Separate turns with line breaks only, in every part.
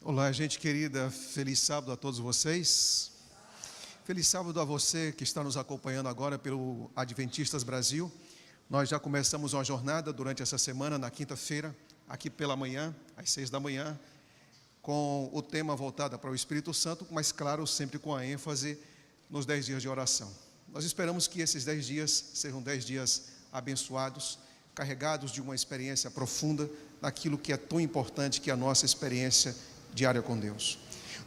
Olá, gente querida, feliz sábado a todos vocês. Feliz sábado a você que está nos acompanhando agora pelo Adventistas Brasil. Nós já começamos uma jornada durante essa semana, na quinta-feira, aqui pela manhã, às 6 da manhã, com o tema voltado para o Espírito Santo, mas claro, sempre com a ênfase nos 10 dias de oração. Nós esperamos que esses 10 dias sejam 10 dias abençoados, carregados de uma experiência profunda naquilo que é tão importante, que é a nossa experiência diária com Deus.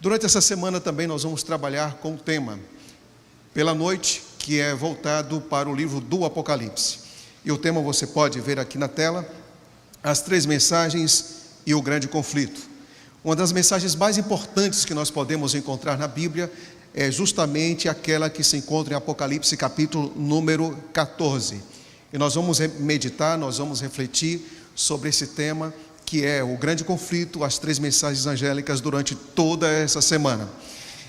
Durante essa semana também nós vamos trabalhar com o tema pela noite, que é voltado para o livro do Apocalipse. E o tema você pode ver aqui na tela: as 3 mensagens e o grande conflito. Uma das mensagens mais importantes que nós podemos encontrar na Bíblia é justamente aquela que se encontra em Apocalipse capítulo número 14. E nós vamos meditar, nós vamos refletir sobre esse tema, que é o grande conflito, as 3 mensagens angélicas durante toda essa semana.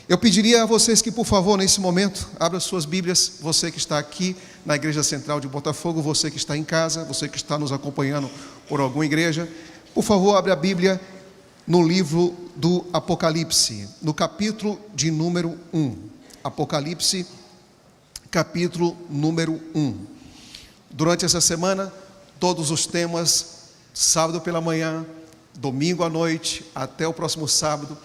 Eu pediria a vocês que, por favor, nesse momento, abram suas Bíblias, você que está aqui na Igreja Central de Botafogo, você que está em casa, você que está nos acompanhando por alguma igreja, por favor, abra a Bíblia no livro do Apocalipse, no capítulo de número 1. Apocalipse, capítulo número 1. Durante essa semana, todos os temas, sábado pela manhã, domingo à noite, até o próximo sábado,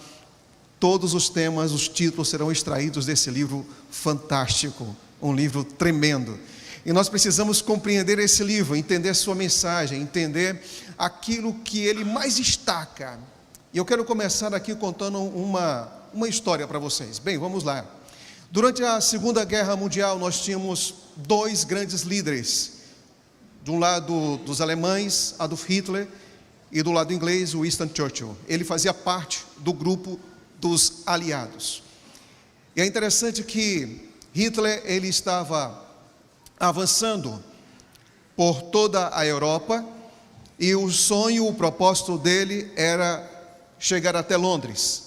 todos os temas, os títulos serão extraídos desse livro fantástico, um livro tremendo. E nós precisamos compreender esse livro, entender a sua mensagem, entender aquilo que ele mais destaca. E eu quero começar aqui contando uma história para vocês. Bem, vamos lá. Durante a Segunda Guerra Mundial, nós tínhamos 2 grandes líderes. De um lado dos alemães, Adolf Hitler, e do lado inglês, Winston Churchill. Ele fazia parte do grupo dos aliados. E é interessante que Hitler, ele estava avançando por toda a Europa, e o sonho, o propósito dele era chegar até Londres.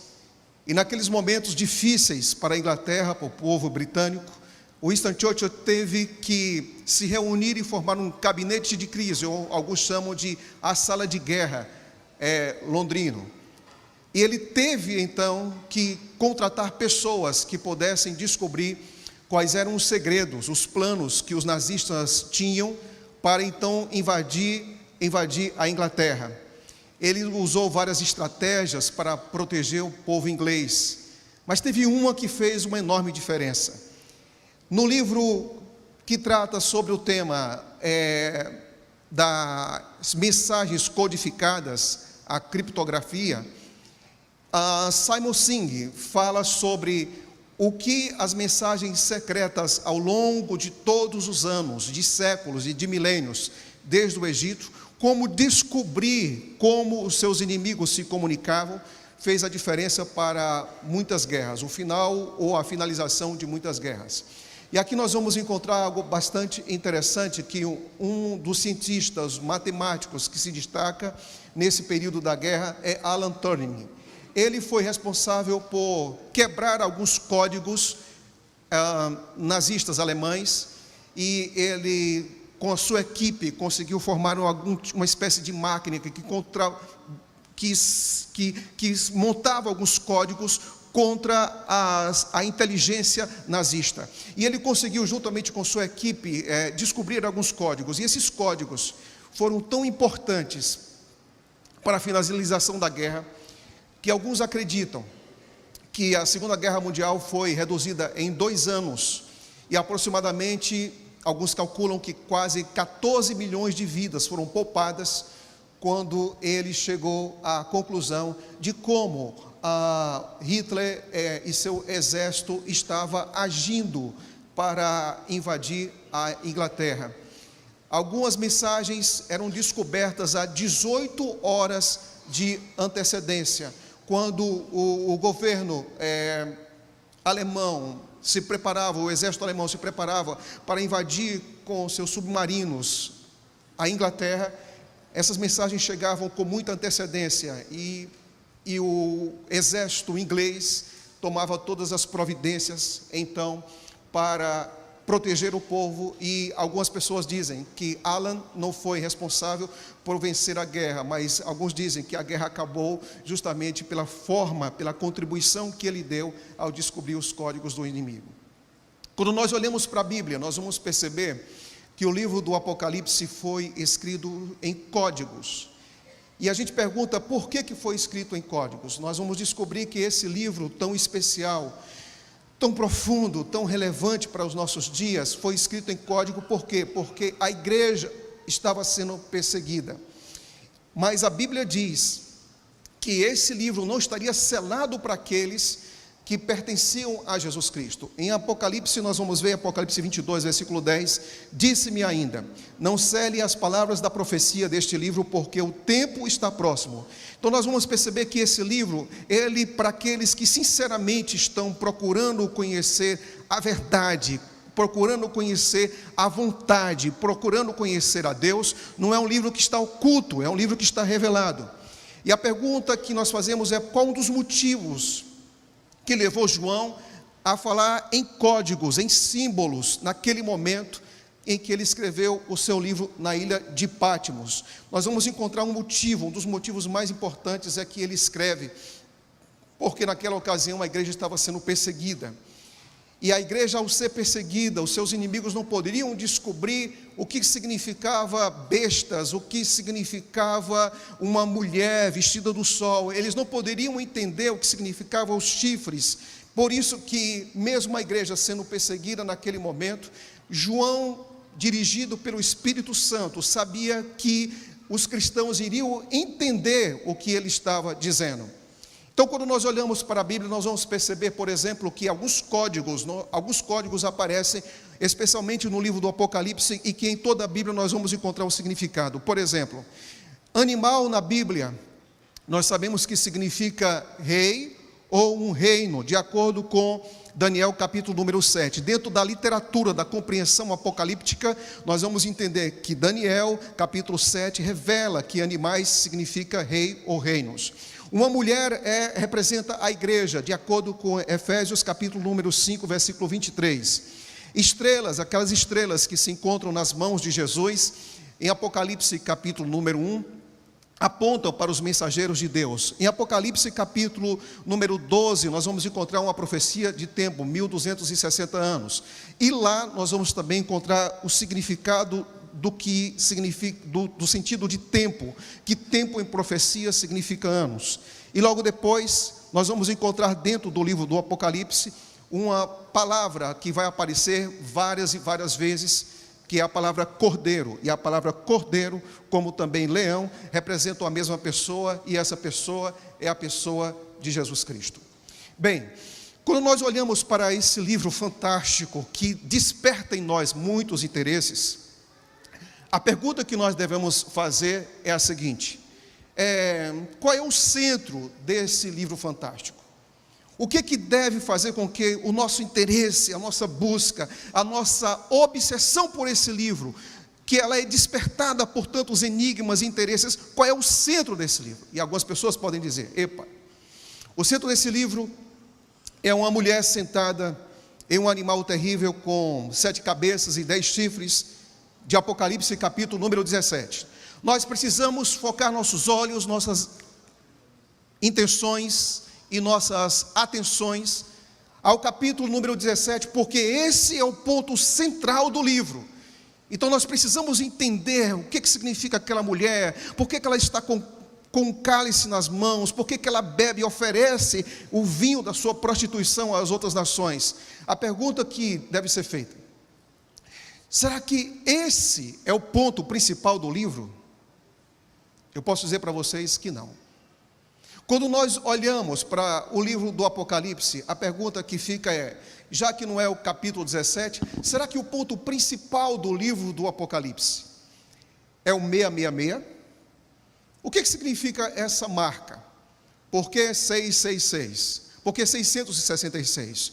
E naqueles momentos difíceis para a Inglaterra, para o povo britânico, Winston Churchill teve que se reunir e formar um gabinete de crise, ou alguns chamam de a sala de guerra londrino. E ele teve então que contratar pessoas que pudessem descobrir quais eram os segredos, os planos que os nazistas tinham para então invadir a Inglaterra. Ele usou várias estratégias para proteger o povo inglês, mas teve uma que fez uma enorme diferença. No livro que trata sobre o tema das mensagens codificadas, a criptografia, Simon Singh fala sobre o que as mensagens secretas ao longo de todos os anos, de séculos e de milênios, desde o Egito, como descobrir como os seus inimigos se comunicavam, fez a diferença para muitas guerras, o final ou a finalização de muitas guerras. E aqui nós vamos encontrar algo bastante interessante, que um dos cientistas matemáticos que se destaca nesse período da guerra é Alan Turing. Ele foi responsável por quebrar alguns códigos nazistas alemães, e ele, com a sua equipe, conseguiu formar uma espécie de máquina que montava alguns códigos contra a inteligência nazista. E ele conseguiu, juntamente com sua equipe, descobrir alguns códigos. E esses códigos foram tão importantes para a finalização da guerra, que alguns acreditam que a Segunda Guerra Mundial foi reduzida em 2 anos. E aproximadamente, alguns calculam que quase 14 milhões de vidas foram poupadas, quando ele chegou à conclusão de como Hitler e seu exército estava agindo para invadir a Inglaterra. Algumas mensagens eram descobertas a 18 horas de antecedência, quando o governo alemão se preparava, o exército alemão se preparava para invadir com seus submarinos a Inglaterra. Essas mensagens chegavam com muita antecedência, e o exército inglês tomava todas as providências, então, para proteger o povo, e algumas pessoas dizem que Alan não foi responsável por vencer a guerra, mas alguns dizem que a guerra acabou justamente pela forma, pela contribuição que ele deu ao descobrir os códigos do inimigo. Quando nós olhamos para a Bíblia, nós vamos perceber que o livro do Apocalipse foi escrito em códigos. E a gente pergunta por que foi escrito em códigos. Nós vamos descobrir que esse livro tão especial, tão profundo, tão relevante para os nossos dias, foi escrito em código. Por quê? Porque a igreja estava sendo perseguida. Mas a Bíblia diz que esse livro não estaria selado para aqueles que pertenciam a Jesus Cristo. Em Apocalipse, nós vamos ver Apocalipse 22, versículo 10, disse-me ainda, não cele as palavras da profecia deste livro, porque o tempo está próximo. Então nós vamos perceber que esse livro, ele para aqueles que sinceramente estão procurando conhecer a verdade, procurando conhecer a vontade, procurando conhecer a Deus, não é um livro que está oculto, é um livro que está revelado. E a pergunta que nós fazemos é qual um dos motivos que levou João a falar em códigos, em símbolos, naquele momento em que ele escreveu o seu livro na ilha de Patmos. Nós vamos encontrar um motivo, um dos motivos mais importantes é que ele escreve, porque naquela ocasião a igreja estava sendo perseguida. E a igreja, ao ser perseguida, os seus inimigos não poderiam descobrir o que significava bestas, o que significava uma mulher vestida do sol. Eles não poderiam entender o que significavam os chifres. Por isso que, mesmo a igreja sendo perseguida naquele momento, João, dirigido pelo Espírito Santo, sabia que os cristãos iriam entender o que ele estava dizendo. Então, quando nós olhamos para a Bíblia, nós vamos perceber, por exemplo, que alguns códigos aparecem, especialmente no livro do Apocalipse, e que em toda a Bíblia nós vamos encontrar o significado. Por exemplo, animal na Bíblia, nós sabemos que significa rei ou um reino, de acordo com Daniel capítulo número 7. Dentro da literatura, da compreensão apocalíptica, nós vamos entender que Daniel capítulo 7 revela que animais significa rei ou reinos. Uma mulher representa a igreja, de acordo com Efésios capítulo número 5, versículo 23. Estrelas, aquelas estrelas que se encontram nas mãos de Jesus, em Apocalipse capítulo número 1, apontam para os mensageiros de Deus. Em Apocalipse capítulo número 12, nós vamos encontrar uma profecia de tempo, 1260 anos. E lá nós vamos também encontrar o significado do que significa, do sentido de tempo, que tempo em profecia significa anos. E logo depois, nós vamos encontrar dentro do livro do Apocalipse, uma palavra que vai aparecer várias e várias vezes, que é a palavra cordeiro. E a palavra cordeiro, como também leão, representam a mesma pessoa, e essa pessoa é a pessoa de Jesus Cristo. Bem, quando nós olhamos para esse livro fantástico, que desperta em nós muitos interesses, a pergunta que nós devemos fazer é a seguinte: qual é o centro desse livro fantástico? O que deve fazer com que o nosso interesse, a nossa busca, a nossa obsessão por esse livro, que ela é despertada por tantos enigmas e interesses, qual é o centro desse livro? E algumas pessoas podem dizer: epa, o centro desse livro é uma mulher sentada em um animal terrível com 7 cabeças e 10 chifres, de Apocalipse capítulo número 17. Nós precisamos focar nossos olhos, nossas intenções e nossas atenções ao capítulo número 17, porque esse é o ponto central do livro. Então nós precisamos entender o que significa aquela mulher, por que ela está com um cálice nas mãos, por que ela bebe e oferece o vinho da sua prostituição às outras nações. A pergunta que deve ser feita: será que esse é o ponto principal do livro? Eu posso dizer para vocês que não. Quando nós olhamos para o livro do Apocalipse, a pergunta que fica é, já que não é o capítulo 17, será que o ponto principal do livro do Apocalipse é o 666? O que significa essa marca? Por que 666? Por que 666?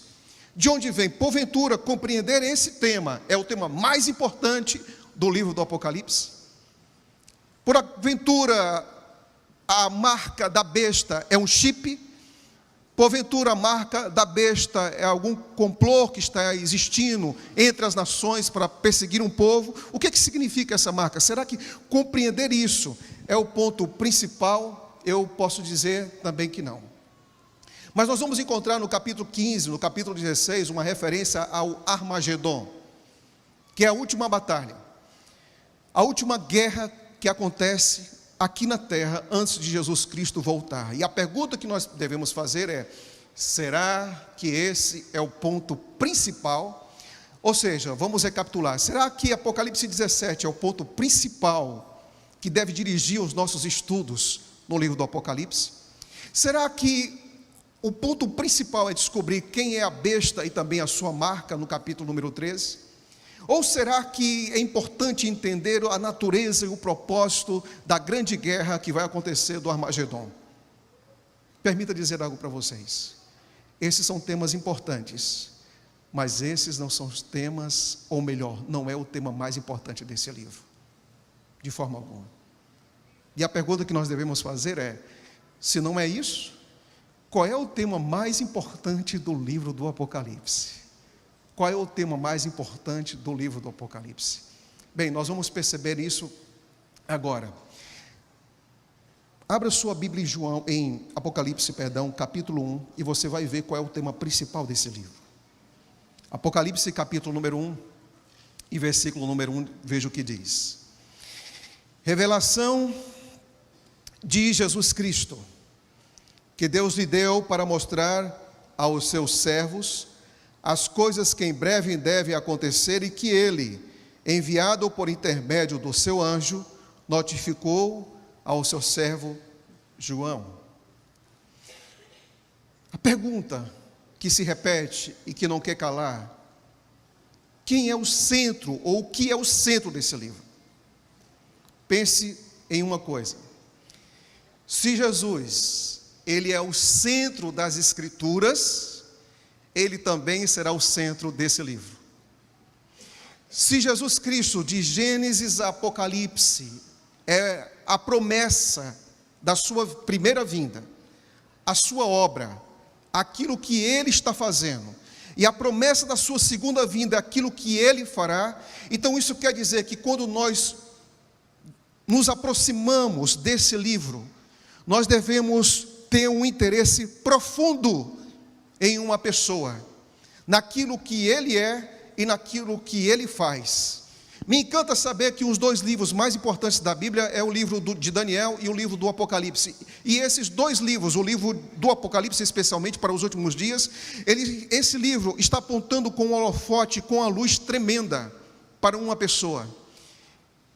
De onde vem? Porventura, compreender esse tema é o tema mais importante do livro do Apocalipse? Porventura, a marca da besta é um chip? Porventura a marca da besta é algum complô que está existindo entre as nações para perseguir um povo? O que significa essa marca? Será que compreender isso é o ponto principal? Eu posso dizer também que não. Mas nós vamos encontrar no capítulo 15, no capítulo 16, uma referência ao Armagedon, que é a última batalha, a última guerra que acontece aqui na terra antes de Jesus Cristo voltar. E a pergunta que nós devemos fazer é: será que esse é o ponto principal? Ou seja, vamos recapitular, será que Apocalipse 17 é o ponto principal que deve dirigir os nossos estudos no livro do Apocalipse? Será que o ponto principal é descobrir quem é a besta e também a sua marca no capítulo número 13? Ou será que é importante entender a natureza e o propósito da grande guerra que vai acontecer do Armagedon? Permita dizer algo para vocês. Esses são temas importantes, mas esses não são os temas, ou melhor, não é o tema mais importante desse livro, de forma alguma. E a pergunta que nós devemos fazer é: se não é isso, qual é o tema mais importante do livro do Apocalipse? Qual é o tema mais importante do livro do Apocalipse? Bem, nós vamos perceber isso agora. Abra sua Bíblia em Apocalipse, capítulo 1, e você vai ver qual é o tema principal desse livro. Apocalipse, capítulo número 1, e versículo número 1, veja o que diz. Revelação de Jesus Cristo, que Deus lhe deu para mostrar aos seus servos as coisas que em breve devem acontecer e que ele, enviado por intermédio do seu anjo, notificou ao seu servo João. A pergunta que se repete e que não quer calar: quem é o centro, ou o que é o centro desse livro? Pense em uma coisa: se Jesus, ele é o centro das Escrituras, ele também será o centro desse livro. Se Jesus Cristo, de Gênesis a Apocalipse, é a promessa da sua primeira vinda, a sua obra, aquilo que ele está fazendo, e a promessa da sua segunda vinda, aquilo que ele fará, então isso quer dizer que quando nós nos aproximamos desse livro, nós devemos ter um interesse profundo em uma pessoa, naquilo que ele é e naquilo que ele faz. Me encanta saber que os dois livros mais importantes da Bíblia é o livro de Daniel e o livro do Apocalipse. E esses dois livros, o livro do Apocalipse especialmente para os últimos dias, esse livro está apontando com um holofote, com a luz tremenda para uma pessoa.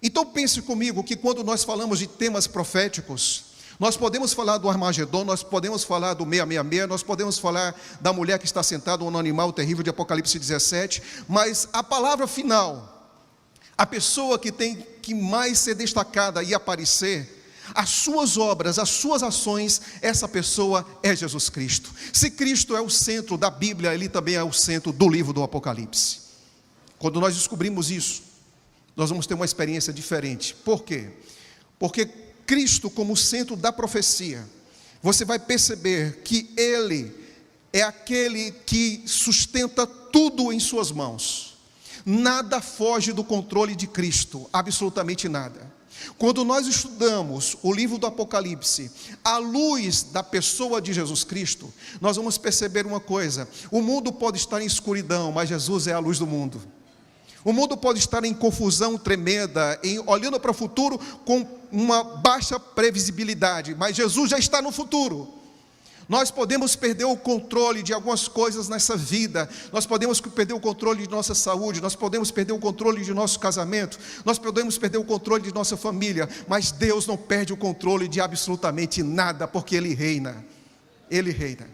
Então pense comigo que quando nós falamos de temas proféticos, nós podemos falar do Armagedon, nós podemos falar do 666, nós podemos falar da mulher que está sentada no animal terrível de Apocalipse 17, mas a palavra final, a pessoa que tem que mais ser destacada e aparecer, as suas obras, as suas ações, essa pessoa é Jesus Cristo. Se Cristo é o centro da Bíblia, ele também é o centro do livro do Apocalipse. Quando nós descobrimos isso, nós vamos ter uma experiência diferente. Por quê? Porque Cristo como centro da profecia, você vai perceber que ele é aquele que sustenta tudo em suas mãos. Nada foge do controle de Cristo, absolutamente nada. Quando nós estudamos o livro do Apocalipse, à luz da pessoa de Jesus Cristo, nós vamos perceber uma coisa: o mundo pode estar em escuridão, mas Jesus é a luz do mundo. O mundo pode estar em confusão tremenda, olhando para o futuro com uma baixa previsibilidade, mas Jesus já está no futuro. Nós podemos perder o controle de algumas coisas nessa vida, nós podemos perder o controle de nossa saúde, nós podemos perder o controle de nosso casamento, nós podemos perder o controle de nossa família, mas Deus não perde o controle de absolutamente nada, porque Ele reina. Ele reina.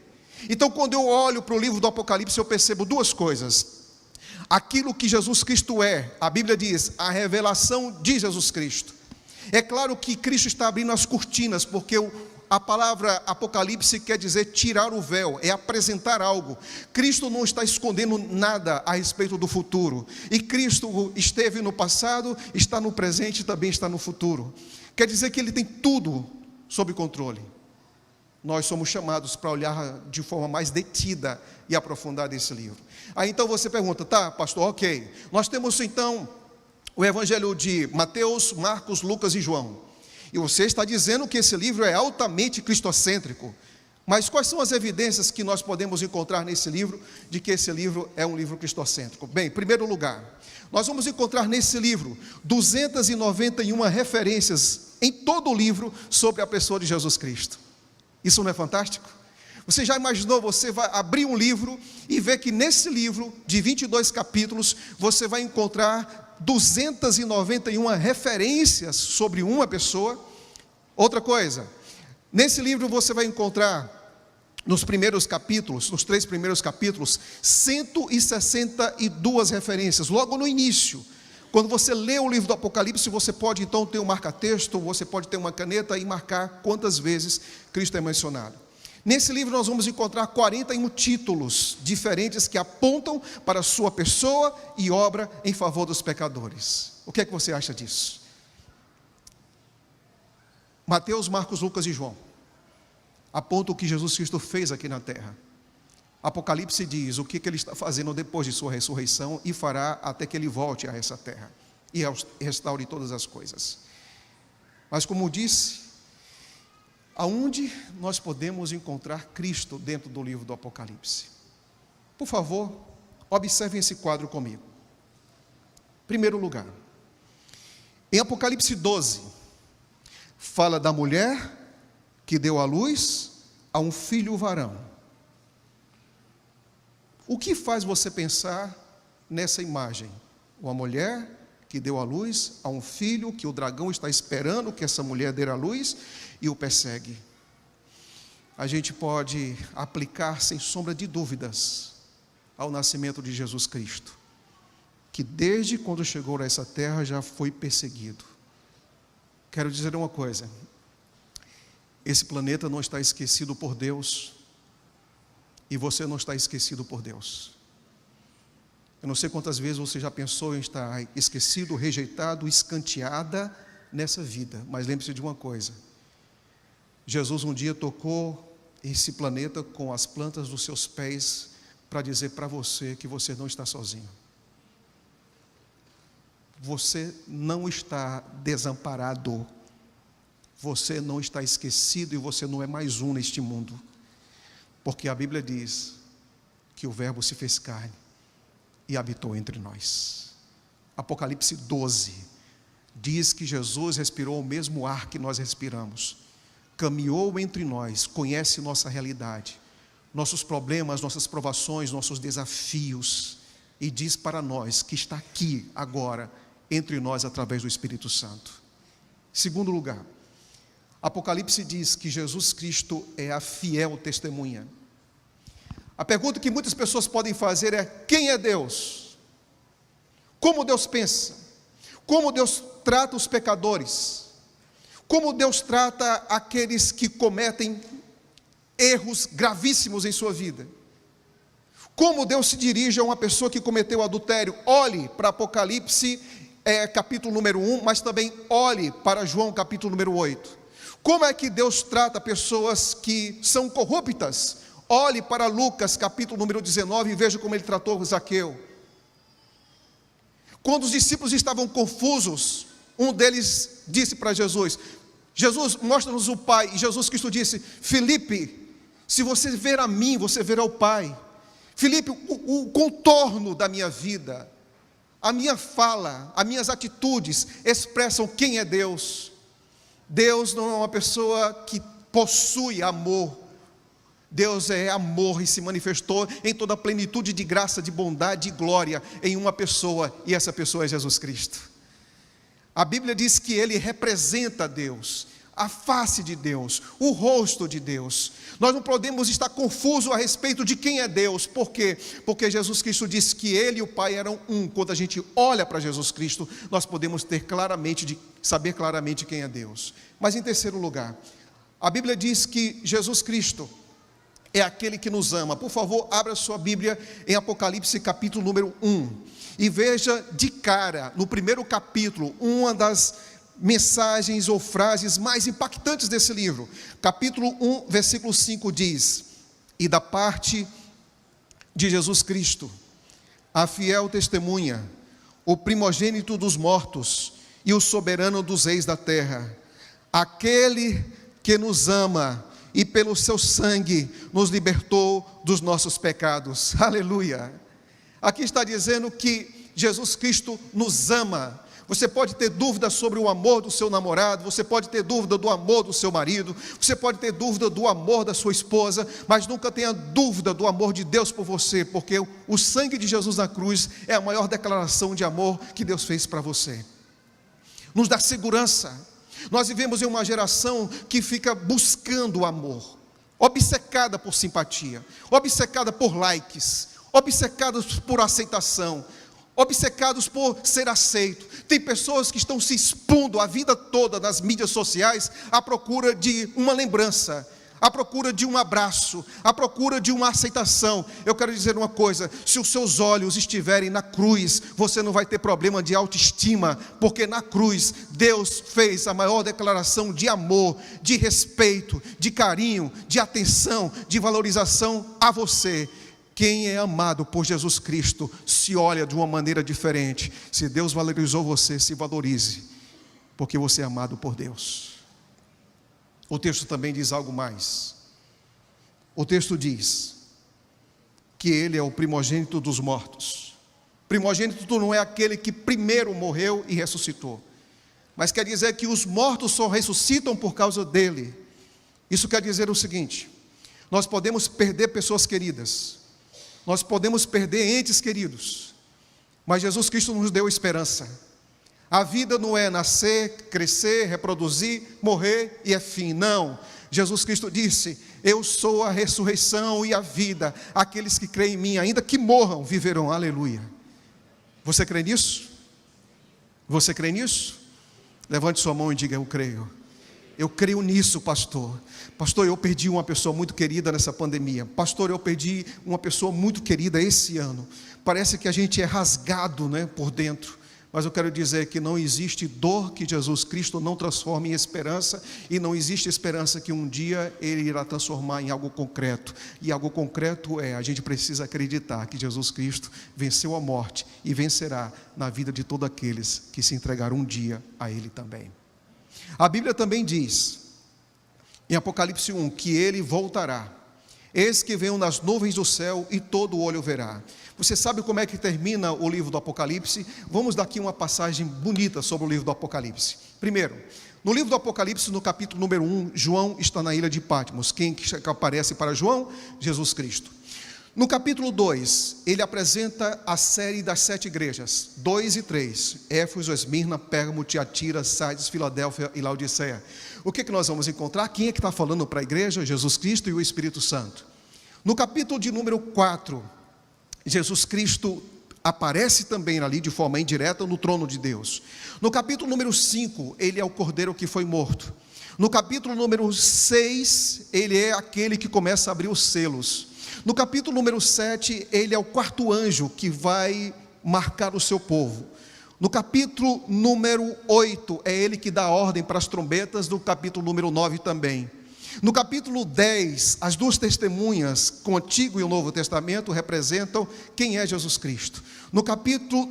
Então, quando eu olho para o livro do Apocalipse, eu percebo duas coisas. Aquilo que Jesus Cristo é, a Bíblia diz, a revelação de Jesus Cristo. É claro que Cristo está abrindo as cortinas, porque a palavra Apocalipse quer dizer tirar o véu, é apresentar algo. Cristo não está escondendo nada a respeito do futuro. E Cristo esteve no passado, está no presente e também está no futuro. Quer dizer que Ele tem tudo sob controle. nós somos chamados para olhar de forma mais detida e aprofundada esse livro. Aí então você pergunta, tá, pastor, ok. Nós temos então o Evangelho de Mateus, Marcos, Lucas e João. E você está dizendo que esse livro é altamente cristocêntrico. Mas quais são as evidências que nós podemos encontrar nesse livro de que esse livro é um livro cristocêntrico? Bem, em primeiro lugar, nós vamos encontrar nesse livro 291 referências em todo o livro sobre a pessoa de Jesus Cristo. Isso não é fantástico? Você já imaginou, você vai abrir um livro e ver que nesse livro de 22 capítulos, você vai encontrar 291 referências sobre uma pessoa? Outra coisa, nesse livro você vai encontrar, nos primeiros capítulos, nos 3 primeiros capítulos, 162 referências, logo no início. Quando você lê o livro do Apocalipse, você pode então ter um marca-texto, você pode ter uma caneta e marcar quantas vezes Cristo é mencionado. Nesse livro nós vamos encontrar 41 títulos diferentes que apontam para a sua pessoa e obra em favor dos pecadores. O que é que você acha disso? Mateus, Marcos, Lucas e João apontam o que Jesus Cristo fez aqui na terra. Apocalipse diz o que ele está fazendo depois de sua ressurreição e fará até que ele volte a essa terra e restaure todas as coisas. Mas como disse, aonde nós podemos encontrar Cristo dentro do livro do Apocalipse? Por favor, observem esse quadro comigo. Primeiro lugar, em Apocalipse 12, fala da mulher que deu à luz a um filho varão. O que faz você pensar nessa imagem? Uma mulher que deu à luz a um filho que o dragão está esperando que essa mulher dê à luz e o persegue. A gente pode aplicar sem sombra de dúvidas ao nascimento de Jesus Cristo, que desde quando chegou a essa terra já foi perseguido. Quero dizer uma coisa, esse planeta não está esquecido por Deus, e você não está esquecido por Deus. Eu não sei quantas vezes você já pensou em estar esquecido, rejeitado, escanteada nessa vida, mas lembre-se de uma coisa, Jesus um dia tocou esse planeta com as plantas dos seus pés para dizer para você que você não está sozinho. Você não está desamparado, você não está esquecido e você não é mais um neste mundo. Porque a Bíblia diz que o Verbo se fez carne e habitou entre nós. Apocalipse 12 diz que Jesus respirou o mesmo ar que nós respiramos, caminhou entre nós, conhece nossa realidade, nossos problemas, nossas provações, nossos desafios, e diz para nós que está aqui agora entre nós através do Espírito Santo. Segundo lugar, Apocalipse diz que Jesus Cristo é a fiel testemunha. A pergunta que muitas pessoas podem fazer é: quem é Deus? Como Deus pensa? Como Deus trata os pecadores? Como Deus trata aqueles que cometem erros gravíssimos em sua vida? Como Deus se dirige a uma pessoa que cometeu adultério? Olhe para Apocalipse capítulo número 1, mas também olhe para João capítulo número 8. Como é que Deus trata pessoas que são corruptas? Olhe para Lucas capítulo número 19 e veja como ele tratou Zaqueu. Quando os discípulos estavam confusos, um deles disse para Jesus: Jesus, mostra-nos o Pai. E Jesus Cristo disse: Filipe, se você ver a mim, você verá o Pai. Filipe, o contorno da minha vida, a minha fala, as minhas atitudes expressam quem é Deus. Deus não é uma pessoa que possui amor. Deus é amor e se manifestou em toda a plenitude de graça, de bondade e glória em uma pessoa, e essa pessoa é Jesus Cristo. A Bíblia diz que Ele representa Deus, a face de Deus, o rosto de Deus. Nós não podemos estar confusos a respeito de quem é Deus. Por quê? Porque Jesus Cristo disse que Ele e o Pai eram um. Quando a gente olha para Jesus Cristo, nós podemos saber claramente quem é Deus. Mas em terceiro lugar, a Bíblia diz que Jesus Cristo é aquele que nos ama. Por favor, abra sua Bíblia em Apocalipse capítulo número 1 e veja de cara, no primeiro capítulo, uma das mensagens ou frases mais impactantes desse livro. Capítulo 1, versículo 5 diz: e da parte de Jesus Cristo, a fiel testemunha, o primogênito dos mortos e o soberano dos reis da terra, aquele que nos ama e pelo seu sangue nos libertou dos nossos pecados. Aleluia! Aqui está dizendo que Jesus Cristo nos ama. Você pode ter dúvida sobre o amor do seu namorado, você pode ter dúvida do amor do seu marido, você pode ter dúvida do amor da sua esposa, mas nunca tenha dúvida do amor de Deus por você, porque o sangue de Jesus na cruz é a maior declaração de amor que Deus fez para você. Nos dá segurança. Nós vivemos em uma geração que fica buscando o amor, obcecada por simpatia, obcecada por likes, obcecada por aceitação, obcecados por ser aceito. Tem pessoas que estão se expondo a vida toda nas mídias sociais à procura de uma lembrança, à procura de um abraço, à procura de uma aceitação. Eu quero dizer uma coisa: se os seus olhos estiverem na cruz, você não vai ter problema de autoestima, porque na cruz Deus fez a maior declaração de amor, de respeito, de carinho, de atenção, de valorização a você. Quem é amado por Jesus Cristo se olha de uma maneira diferente. Se Deus valorizou você, se valorize, porque você é amado por Deus. O texto também diz algo mais. O texto diz que Ele é o primogênito dos mortos. Primogênito não é aquele que primeiro morreu e ressuscitou, mas quer dizer que os mortos só ressuscitam por causa dEle. Isso quer dizer o seguinte: nós podemos perder pessoas queridas, nós podemos perder entes queridos, mas Jesus Cristo nos deu esperança. A vida não é nascer, crescer, reproduzir, morrer e é fim. Não. Jesus Cristo disse: eu sou a ressurreição e a vida. Aqueles que creem em mim, ainda que morram, viverão. Aleluia. Você crê nisso? Você crê nisso? Levante sua mão e diga: eu creio. Eu creio nisso, pastor. Pastor, eu perdi uma pessoa muito querida nessa pandemia. Pastor, eu perdi uma pessoa muito querida esse ano. Parece que a gente é rasgado, né, por dentro. Mas eu quero dizer que não existe dor que Jesus Cristo não transforme em esperança, e não existe esperança que um dia Ele irá transformar em algo concreto. E algo concreto a gente precisa acreditar que Jesus Cristo venceu a morte e vencerá na vida de todos aqueles que se entregaram um dia a Ele também. A Bíblia também diz, em Apocalipse 1, que Ele voltará. Eis que venho nas nuvens do céu e todo olho verá. Você sabe como é que termina o livro do Apocalipse? Vamos dar aqui uma passagem bonita sobre o livro do Apocalipse. Primeiro, no livro do Apocalipse, no capítulo número 1, João está na ilha de Patmos. Quem que aparece para João? Jesus Cristo. No capítulo 2, ele apresenta a série das 7 igrejas, 2 e 3, Éfeso, Esmirna, Pérgamo, Tiatira, Sardes, Filadélfia e Laodiceia. O que nós vamos encontrar? Quem é que está falando para a igreja? Jesus Cristo e o Espírito Santo. No capítulo de número 4, Jesus Cristo aparece também ali de forma indireta no trono de Deus. No capítulo número 5, ele é o cordeiro que foi morto. No capítulo número 6, ele é aquele que começa a abrir os selos. No capítulo número 7, ele é o 4º anjo que vai marcar o seu povo. No capítulo número 8, é ele que dá ordem para as trombetas. No capítulo número 9 também. No capítulo 10, as 2 testemunhas, com o Antigo e o Novo Testamento, representam quem é Jesus Cristo. No capítulo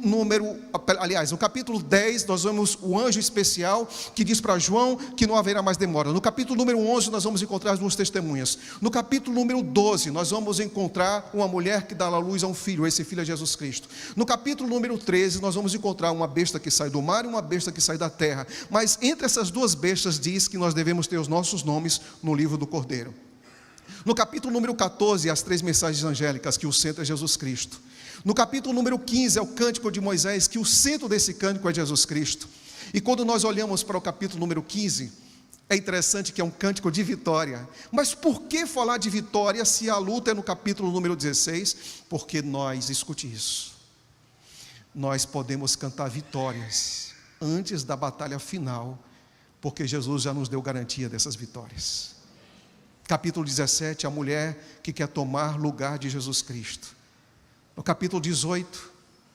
10, nós vemos o anjo especial que diz para João que não haverá mais demora. No capítulo número 11, nós vamos encontrar as 2 testemunhas. No capítulo número 12, nós vamos encontrar uma mulher que dá à luz a um filho, esse filho é Jesus Cristo. No capítulo número 13, nós vamos encontrar uma besta que sai do mar e uma besta que sai da terra. Mas entre essas 2 bestas diz que nós devemos ter os nossos nomes no livro do Cordeiro. No capítulo número 14, as 3 mensagens angélicas, que o centro é Jesus Cristo. No capítulo número 15, é o cântico de Moisés, que o centro desse cântico é Jesus Cristo. E quando nós olhamos para o capítulo número 15, é interessante que é um cântico de vitória. Mas por que falar de vitória se a luta é no capítulo número 16? Porque escute isso, nós podemos cantar vitórias antes da batalha final, porque Jesus já nos deu garantia dessas vitórias. Capítulo 17, a mulher que quer tomar lugar de Jesus Cristo. No capítulo 18,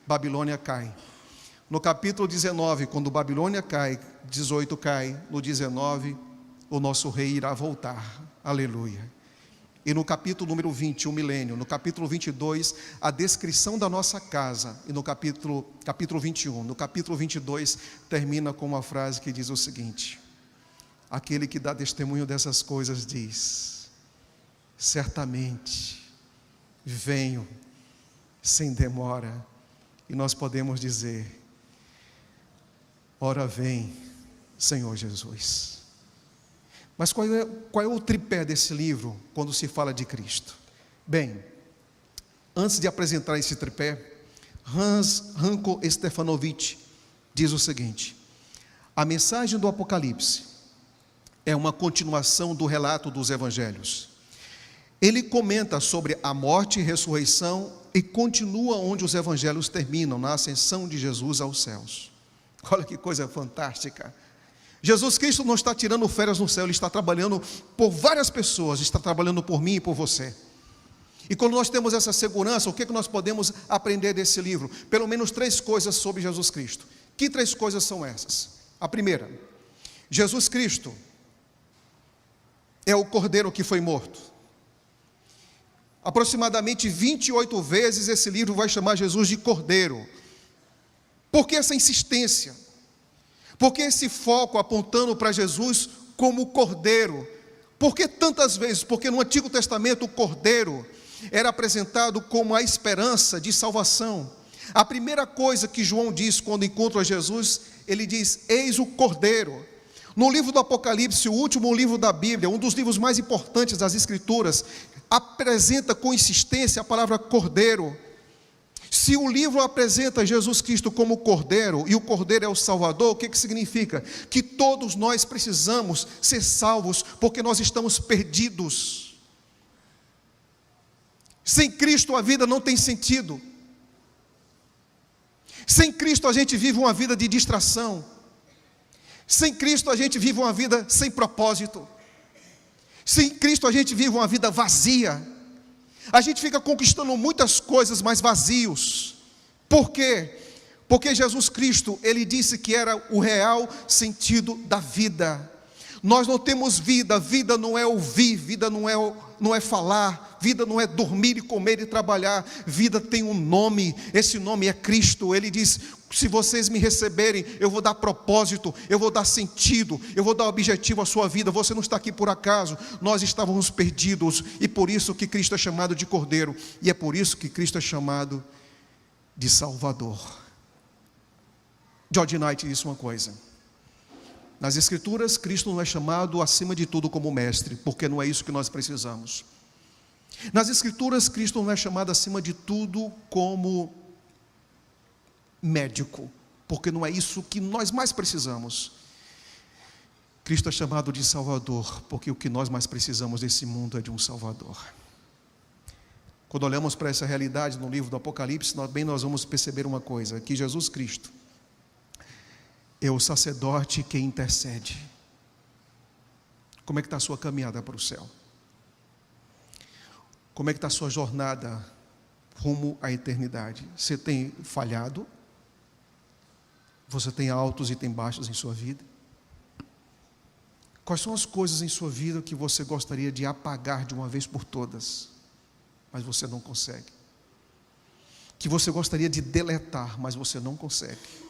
Babilônia cai. No capítulo 19, quando Babilônia cai, 18 cai, no 19, o nosso rei irá voltar. Aleluia. E no capítulo número 20, o milênio. No capítulo 22, a descrição da nossa casa. E no capítulo 21, no capítulo 22, termina com uma frase que diz o seguinte: aquele que dá testemunho dessas coisas diz: certamente venho sem demora. E nós podemos dizer: ora vem, Senhor Jesus. Mas qual é o tripé desse livro quando se fala de Cristo? Bem, antes de apresentar esse tripé, Hans Ranko Stefanovic diz o seguinte: a mensagem do Apocalipse é uma continuação do relato dos evangelhos. Ele comenta sobre a morte e ressurreição e continua onde os evangelhos terminam, na ascensão de Jesus aos céus. Olha que coisa fantástica. Jesus Cristo não está tirando férias no céu, Ele está trabalhando por várias pessoas, está trabalhando por mim e por você. E quando nós temos essa segurança, o que nós podemos aprender desse livro? Pelo menos 3 coisas sobre Jesus Cristo. Que 3 coisas são essas? A primeira: Jesus Cristo é o Cordeiro que foi morto. Aproximadamente 28 vezes esse livro vai chamar Jesus de Cordeiro. Por que essa insistência? Por que esse foco apontando para Jesus como Cordeiro? Por que tantas vezes? Porque no Antigo Testamento o Cordeiro era apresentado como a esperança de salvação. A primeira coisa que João diz quando encontra Jesus, ele diz: eis o Cordeiro. No livro do Apocalipse, o último livro da Bíblia, um dos livros mais importantes das Escrituras, apresenta com insistência a palavra Cordeiro. Se o livro apresenta Jesus Cristo como Cordeiro, e o Cordeiro é o Salvador, o que significa? Que todos nós precisamos ser salvos, porque nós estamos perdidos. Sem Cristo a vida não tem sentido. Sem Cristo a gente vive uma vida de distração. Sem Cristo a gente vive uma vida sem propósito. Sem Cristo a gente vive uma vida vazia. A gente fica conquistando muitas coisas, mas vazios. Por quê? Porque Jesus Cristo, Ele disse que era o real sentido da vida. Nós não temos vida, vida não é ouvir, vida não é falar, vida não é dormir e comer e trabalhar, vida tem um nome, esse nome é Cristo. Ele diz: se vocês me receberem, eu vou dar propósito, eu vou dar sentido, eu vou dar objetivo à sua vida. Você não está aqui por acaso, nós estávamos perdidos, e por isso que Cristo é chamado de Cordeiro, e é por isso que Cristo é chamado de Salvador. George Knight disse uma coisa: nas Escrituras, Cristo não é chamado acima de tudo como mestre, porque não é isso que nós precisamos. Nas Escrituras, Cristo não é chamado acima de tudo como médico, porque não é isso que nós mais precisamos. Cristo é chamado de Salvador, porque o que nós mais precisamos desse mundo é de um Salvador. Quando olhamos para essa realidade no livro do Apocalipse, nós vamos perceber uma coisa: que Jesus Cristo é o sacerdote que intercede. Como é que está a sua caminhada para o céu? Como é que está a sua jornada rumo à eternidade? Você tem falhado? Você tem altos e tem baixos em sua vida? Quais são as coisas em sua vida que você gostaria de apagar de uma vez por todas, mas você não consegue? Que você gostaria de deletar, mas você não consegue?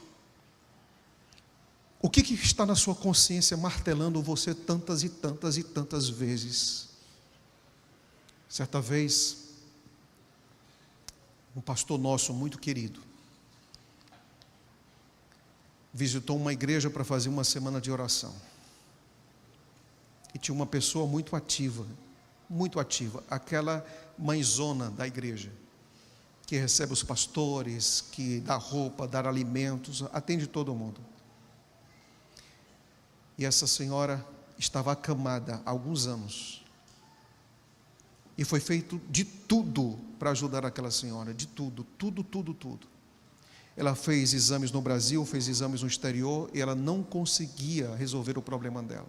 O que está na sua consciência martelando você tantas e tantas e tantas vezes? Certa vez, um pastor nosso muito querido visitou uma igreja para fazer uma semana de oração. E tinha uma pessoa muito ativa, aquela mãezona da igreja, que recebe os pastores, que dá roupa, dá alimentos, atende todo mundo. E essa senhora estava acamada há alguns anos. E foi feito de tudo para ajudar aquela senhora, de tudo. Ela fez exames no Brasil, fez exames no exterior, e ela não conseguia resolver o problema dela.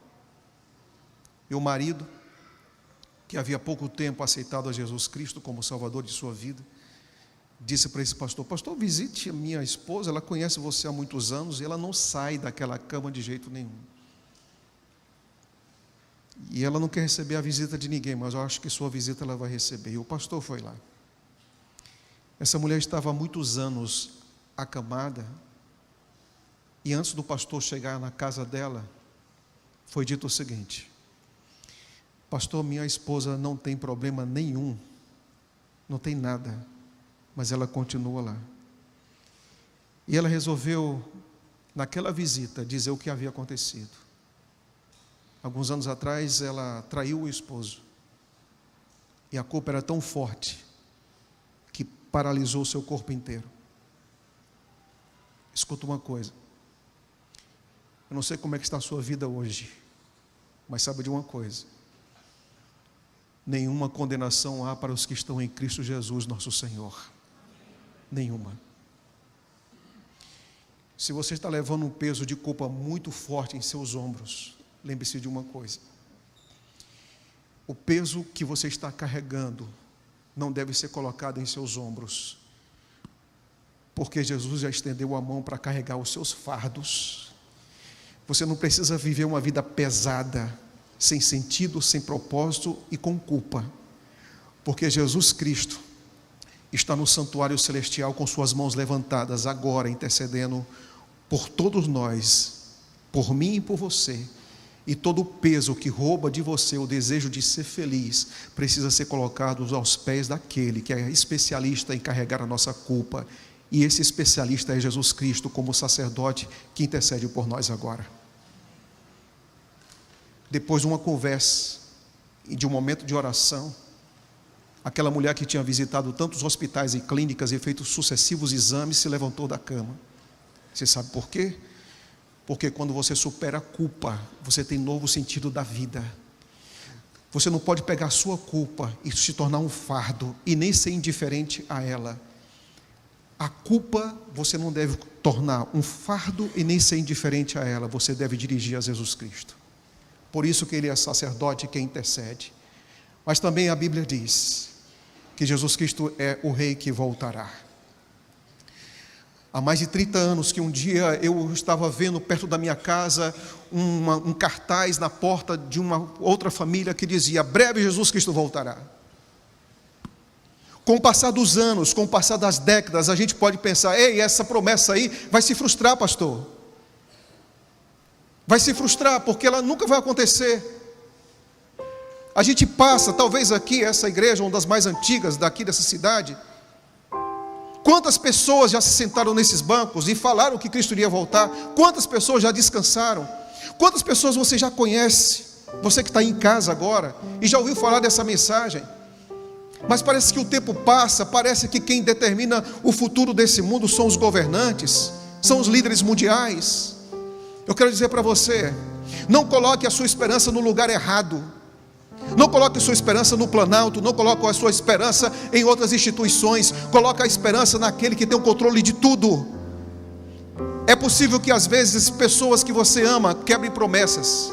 E o marido, que havia pouco tempo aceitado a Jesus Cristo como Salvador de sua vida, disse para esse pastor: pastor, visite a minha esposa, ela conhece você há muitos anos e ela não sai daquela cama de jeito nenhum. E ela não quer receber a visita de ninguém, mas eu acho que sua visita ela vai receber. E o pastor foi lá. Essa mulher estava há muitos anos acamada, e antes do pastor chegar na casa dela, foi dito o seguinte: pastor, minha esposa não tem problema nenhum, não tem nada, mas ela continua lá. E ela resolveu, naquela visita, dizer o que havia acontecido. Alguns anos atrás, ela traiu o esposo, e a culpa era tão forte que paralisou o seu corpo inteiro. Escuta uma coisa, eu não sei como é que está a sua vida hoje, mas sabe de uma coisa: nenhuma condenação há para os que estão em Cristo Jesus, nosso Senhor. Nenhuma. Se você está levando um peso de culpa muito forte em seus ombros, lembre-se de uma coisa: o peso que você está carregando não deve ser colocado em seus ombros, porque Jesus já estendeu a mão para carregar os seus fardos. Você não precisa viver uma vida pesada, sem sentido, sem propósito e com culpa, porque Jesus Cristo está no santuário celestial com suas mãos levantadas agora, intercedendo por todos nós, por mim e por você. E todo o peso que rouba de você o desejo de ser feliz precisa ser colocado aos pés daquele que é especialista em carregar a nossa culpa. E esse especialista é Jesus Cristo, como sacerdote que intercede por nós agora. Depois de uma conversa e de um momento de oração, aquela mulher que tinha visitado tantos hospitais e clínicas e feito sucessivos exames se levantou da cama. Você sabe por quê? Porque quando você supera a culpa, você tem novo sentido da vida. Você não pode pegar a sua culpa e se tornar um fardo e nem ser indiferente a ela. A culpa você não deve tornar um fardo e nem ser indiferente a ela. Você deve dirigir a Jesus Cristo. Por isso que Ele é sacerdote que intercede. Mas também a Bíblia diz que Jesus Cristo é o Rei que voltará. Há mais de 30 anos que um dia eu estava vendo perto da minha casa um cartaz na porta de uma outra família que dizia: breve Jesus Cristo voltará. Com o passar dos anos, com o passar das décadas, a gente pode pensar: ei, essa promessa aí vai se frustrar, pastor. Vai se frustrar, porque ela nunca vai acontecer. A gente passa, talvez aqui, essa igreja, uma das mais antigas daqui dessa cidade. Quantas pessoas já se sentaram nesses bancos e falaram que Cristo iria voltar? Quantas pessoas já descansaram? Quantas pessoas você já conhece? Você que está em casa agora e já ouviu falar dessa mensagem. Mas parece que o tempo passa, parece que quem determina o futuro desse mundo são os governantes, são os líderes mundiais. Eu quero dizer para você: não coloque a sua esperança no lugar errado. Não coloque a sua esperança no Planalto, não coloque a sua esperança em outras instituições. Coloque a esperança naquele que tem o controle de tudo. É possível que às vezes pessoas que você ama quebrem promessas.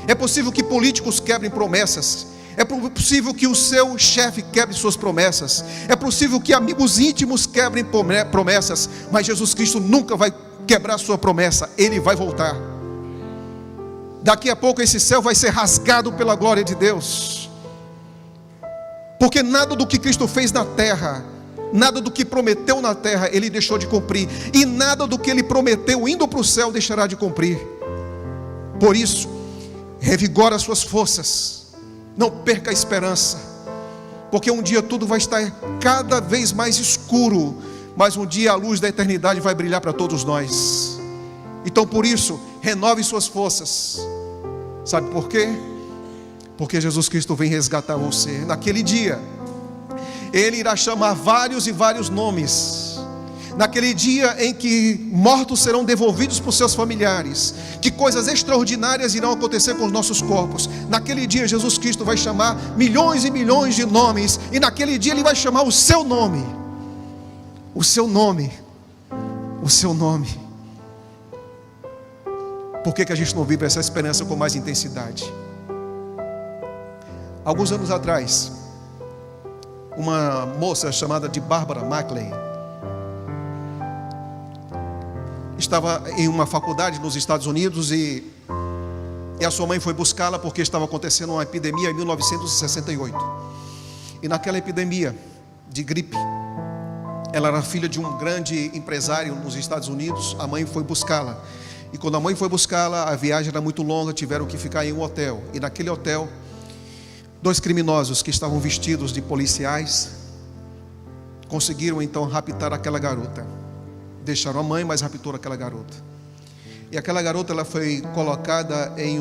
É possível que políticos quebrem promessas. É possível que o seu chefe quebre suas promessas. É possível que amigos íntimos quebrem promessas. Mas Jesus Cristo nunca vai quebrar sua promessa. Ele vai voltar. Daqui a pouco esse céu vai ser rasgado pela glória de Deus. Porque nada do que Cristo fez na terra, nada do que prometeu na terra, Ele deixou de cumprir. E nada do que Ele prometeu indo para o céu deixará de cumprir. Por isso, revigora as suas forças. Não perca a esperança. Porque um dia tudo vai estar cada vez mais escuro, mas um dia a luz da eternidade vai brilhar para todos nós. Então por isso, renove suas forças. Sabe por quê? Porque Jesus Cristo vem resgatar você. Naquele dia, Ele irá chamar vários e vários nomes. Naquele dia em que mortos serão devolvidos para os seus familiares, que coisas extraordinárias irão acontecer com os nossos corpos. Naquele dia Jesus Cristo vai chamar milhões e milhões de nomes. E naquele dia Ele vai chamar o seu nome. O seu nome. O seu nome. Por que a gente não vive essa esperança com mais intensidade? Alguns anos atrás, uma moça chamada de Barbara Mackley, estava em uma faculdade nos Estados Unidos e a sua mãe foi buscá-la porque estava acontecendo uma epidemia em 1968. E naquela epidemia de gripe, ela era filha de um grande empresário nos Estados Unidos. A mãe foi buscá-la. E quando a mãe foi buscá-la, a viagem era muito longa, tiveram que ficar em um hotel. E naquele hotel, 2 criminosos que estavam vestidos de policiais conseguiram então raptar aquela garota. Deixaram a mãe, mas raptaram aquela garota. E aquela garota, ela foi colocada em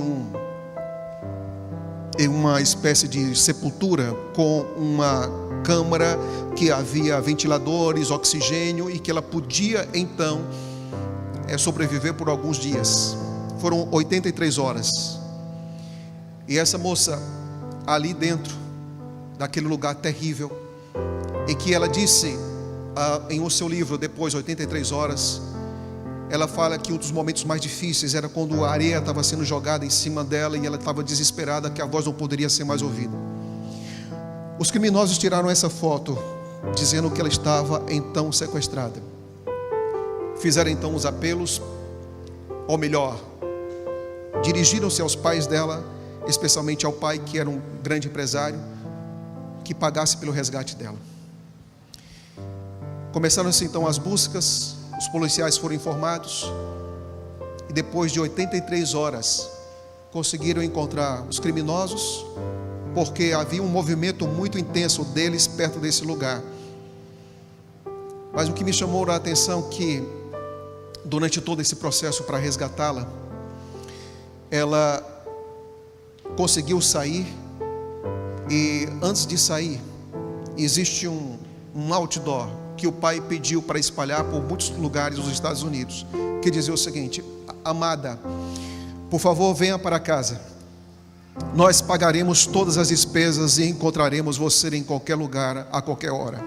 uma espécie de sepultura com uma câmara que havia ventiladores, oxigênio e que ela podia então sobreviver por alguns dias. Foram 83 horas. E essa moça ali dentro daquele lugar terrível, em que ela disse em o seu livro, depois de 83 horas, ela fala que um dos momentos mais difíceis era quando a areia estava sendo jogada em cima dela e ela estava desesperada que a voz não poderia ser mais ouvida. Os criminosos tiraram essa foto dizendo que ela estava então sequestrada. Fizeram então os apelos, ou melhor, dirigiram-se aos pais dela, especialmente ao pai que era um grande empresário, que pagasse pelo resgate dela. Começaram-se então as buscas, os policiais foram informados e depois de 83 horas conseguiram encontrar os criminosos, porque havia um movimento muito intenso deles perto desse lugar. Mas o que me chamou a atenção é que durante todo esse processo para resgatá-la, ela conseguiu sair e antes de sair existe um outdoor que o pai pediu para espalhar por muitos lugares dos Estados Unidos, que dizia o seguinte: amada, por favor venha para casa, nós pagaremos todas as despesas e encontraremos você em qualquer lugar, a qualquer hora.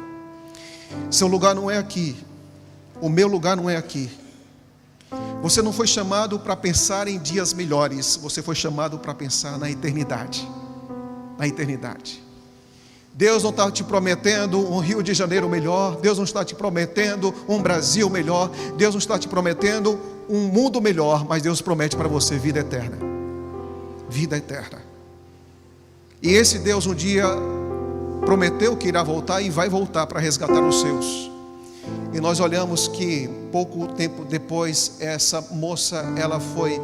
Seu lugar não é aqui, o meu lugar não é aqui. Você não foi chamado para pensar em dias melhores, você foi chamado para pensar na eternidade. Na eternidade. Deus não está te prometendo um Rio de Janeiro melhor, Deus não está te prometendo um Brasil melhor, Deus não está te prometendo um mundo melhor, mas Deus promete para você vida eterna. Vida eterna. E esse Deus um dia prometeu que irá voltar e vai voltar para resgatar os seus. E nós olhamos que pouco tempo depois essa moça, ela foi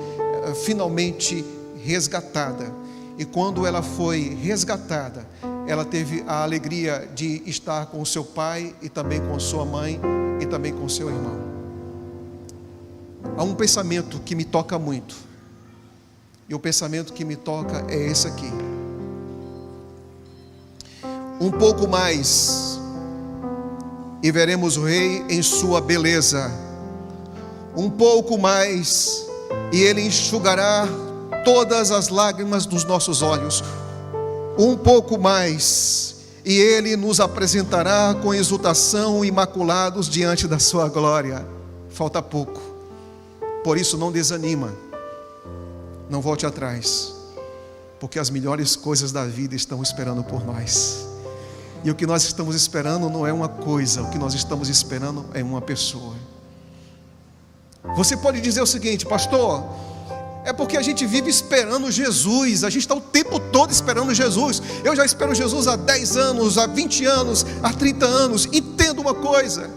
finalmente resgatada. E quando ela foi resgatada, ela teve a alegria de estar com o seu pai e também com sua mãe e também com seu irmão. Há um pensamento que me toca muito. E o pensamento que me toca é esse aqui. Um pouco mais e veremos o rei em sua beleza. Um pouco mais e ele enxugará todas as lágrimas dos nossos olhos. Um pouco mais e ele nos apresentará com exultação, imaculados diante da sua glória. Falta pouco. Por isso não desanima. Não volte atrás, porque as melhores coisas da vida estão esperando por nós. E o que nós estamos esperando não é uma coisa, o que nós estamos esperando é uma pessoa. Você pode dizer o seguinte: pastor, é porque a gente vive esperando Jesus, a gente está o tempo todo esperando Jesus. Eu já espero Jesus há 10 anos, há 20 anos, há 30 anos. Entenda uma coisa: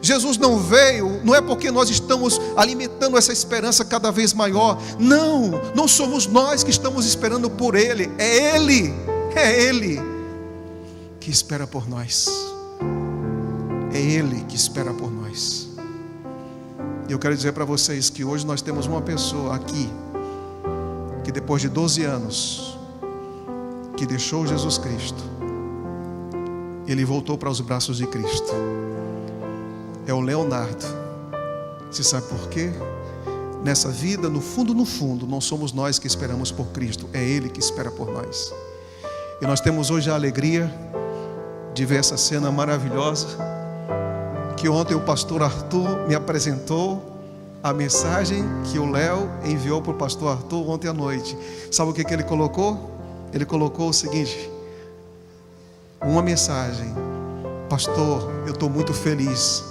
Jesus não veio, não é porque nós estamos alimentando essa esperança cada vez maior. Não somos nós que estamos esperando por Ele. É Ele que espera por nós. É Ele que espera por nós. E eu quero dizer para vocês que hoje nós temos uma pessoa aqui, que depois de 12 anos, que deixou Jesus Cristo, ele voltou para os braços de Cristo. É o Leonardo. Você sabe por quê? Nessa vida, no fundo, não somos nós que esperamos por Cristo, é Ele que espera por nós. E nós temos hoje a alegria de ver essa cena maravilhosa, que ontem o pastor Arthur me apresentou, a mensagem que o Léo enviou para o pastor Arthur ontem à noite. Sabe o que ele colocou? Ele colocou o seguinte: uma mensagem: pastor, eu estou muito feliz,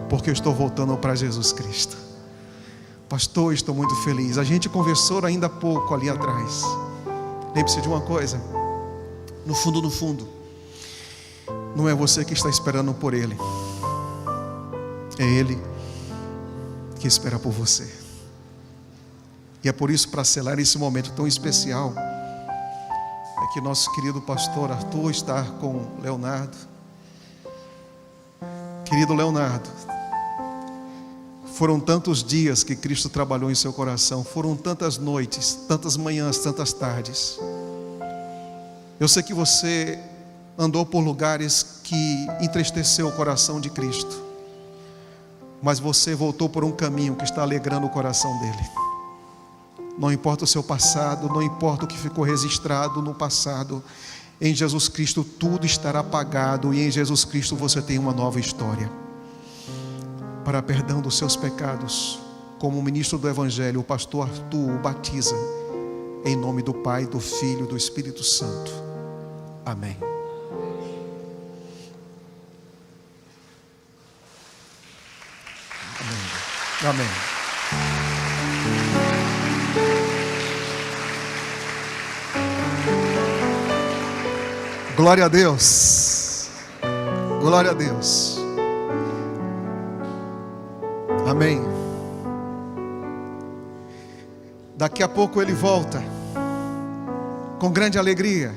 porque eu estou voltando para Jesus Cristo. Pastor, estou muito feliz. A gente conversou ainda há pouco ali atrás. Lembre-se de uma coisa: no fundo, não é você que está esperando por Ele, é Ele que espera por você. E é por isso, para selar esse momento tão especial, é que nosso querido pastor Arthur está com Leonardo. Querido Leonardo, foram tantos dias que Cristo trabalhou em seu coração, foram tantas noites, tantas manhãs, tantas tardes. Eu sei que você andou por lugares que entristeceu o coração de Cristo, mas você voltou por um caminho que está alegrando o coração dele. Não importa o seu passado, não importa o que ficou registrado no passado, em Jesus Cristo tudo estará apagado, e em Jesus Cristo você tem uma nova história. Para perdão dos seus pecados, como ministro do Evangelho, o pastor Arthur o batiza, em nome do Pai, do Filho e do Espírito Santo. Amém. Amém. Amém. Glória a Deus. Glória a Deus. Amém. Daqui a pouco ele volta com grande alegria.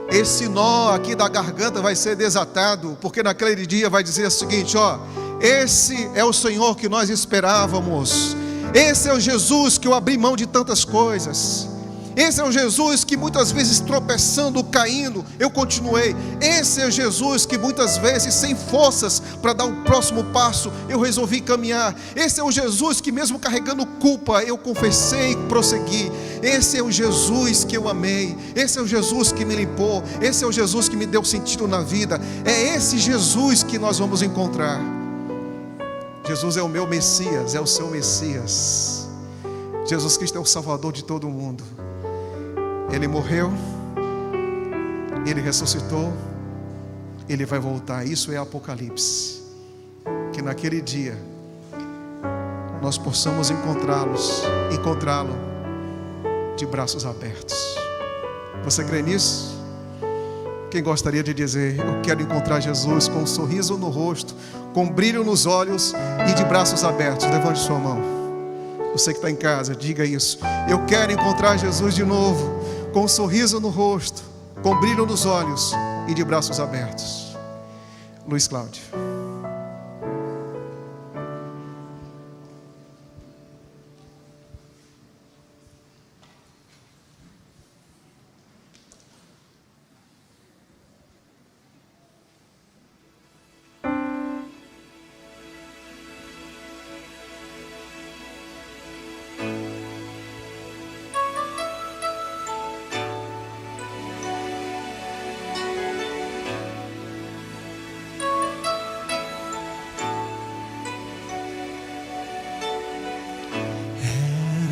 Esse nó aqui da garganta vai ser desatado, porque naquele dia vai dizer o seguinte: ó, esse é o Senhor que nós esperávamos. Esse é o Jesus que eu abri mão de tantas coisas. Esse é o Jesus que muitas vezes tropeçando, caindo, eu continuei. Esse é o Jesus que muitas vezes sem forças para dar o próximo passo, eu resolvi caminhar. Esse é o Jesus que mesmo carregando culpa, eu confessei e prossegui. Esse é o Jesus que eu amei. Esse é o Jesus que me limpou. Esse é o Jesus que me deu sentido na vida. É esse Jesus que nós vamos encontrar. Jesus é o meu Messias, é o seu Messias. Jesus Cristo é o Salvador de todo mundo. Ele morreu, Ele ressuscitou, Ele vai voltar. Isso é Apocalipse. Que naquele dia nós possamos encontrá-lo de braços abertos. Você crê nisso? Quem gostaria de dizer: eu quero encontrar Jesus com um sorriso no rosto, com um brilho nos olhos e de braços abertos? Levante sua mão. Você que está em casa, diga isso: eu quero encontrar Jesus de novo, com um sorriso no rosto, com um brilho nos olhos e de braços abertos. Luiz Cláudio.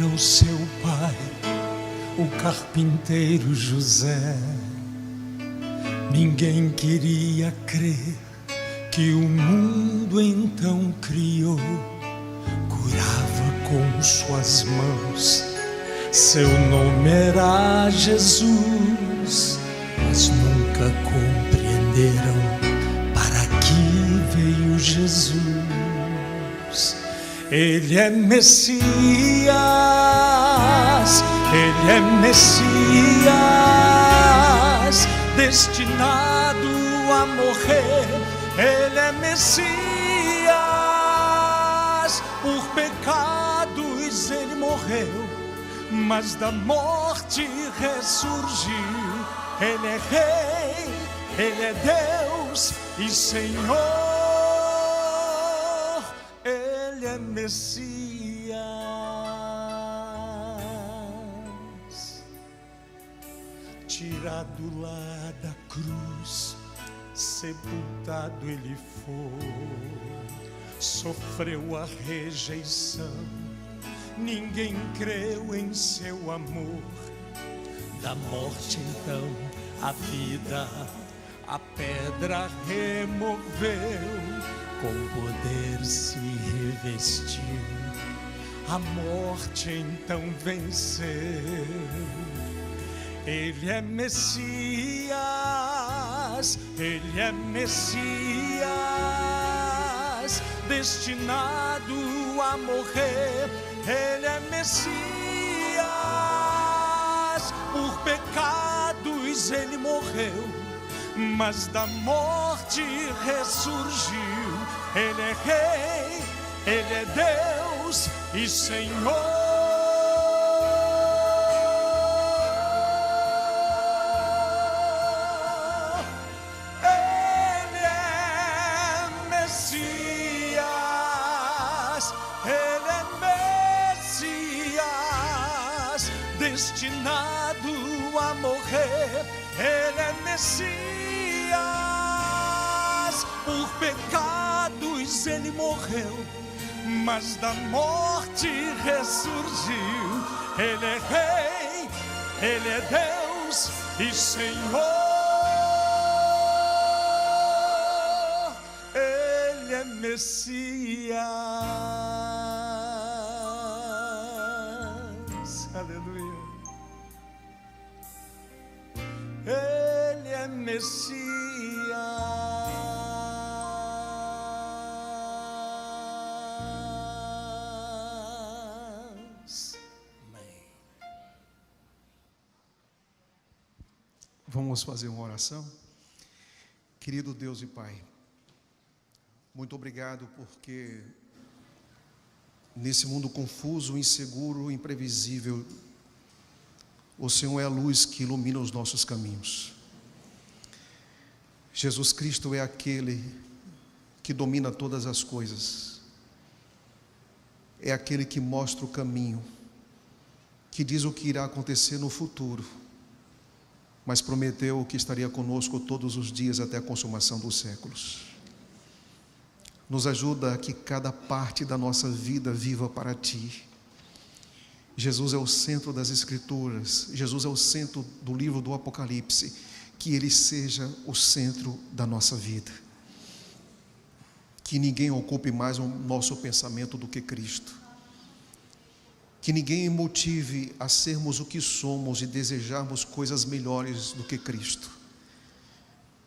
O seu pai, o carpinteiro José, ninguém queria crer que o mundo então criou, curava com suas mãos, seu nome era Jesus, mas nunca compreenderam para que veio Jesus. Ele é Messias, Ele é Messias, destinado a morrer. Ele é Messias, por pecados Ele morreu, mas da morte ressurgiu. Ele é Rei, Ele é Deus e Senhor. Ele é Messias. Tirado lá da cruz, sepultado ele foi, sofreu a rejeição, ninguém creu em seu amor. Da morte então a vida, a pedra removeu, com poder se revestiu, a morte então venceu. Ele é Messias, Ele é Messias, destinado a morrer. Ele é Messias, por pecados Ele morreu, mas da morte ressurgiu. Ele é Rei, Ele é Deus e Senhor. Destinado a morrer, Ele é Messias, por pecados Ele morreu, mas da morte ressurgiu. Ele é Rei, Ele é Deus e Senhor. Ele é Messias. Aleluia. Ele é Messias. Amém.
Vamos fazer uma oração? Querido Deus e Pai, muito obrigado porque nesse mundo confuso, inseguro, imprevisível, o Senhor é a luz que ilumina os nossos caminhos. Jesus Cristo é aquele que domina todas as coisas. É aquele que mostra o caminho, que diz o que irá acontecer no futuro, mas prometeu que estaria conosco todos os dias até a consumação dos séculos. Nos ajuda a que cada parte da nossa vida viva para Ti. Jesus é o centro das Escrituras, Jesus é o centro do livro do Apocalipse, que Ele seja o centro da nossa vida. Que ninguém ocupe mais o nosso pensamento do que Cristo. Que ninguém motive a sermos o que somos e desejarmos coisas melhores do que Cristo.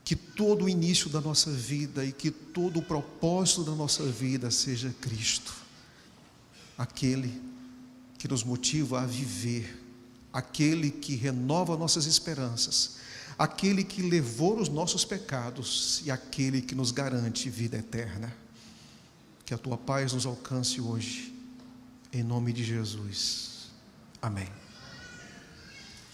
Que todo o início da nossa vida e que todo o propósito da nossa vida seja Cristo, aquele que nos motiva a viver, aquele que renova nossas esperanças, aquele que levou os nossos pecados e aquele que nos garante vida eterna. Que a Tua paz nos alcance hoje, em nome de Jesus. Amém.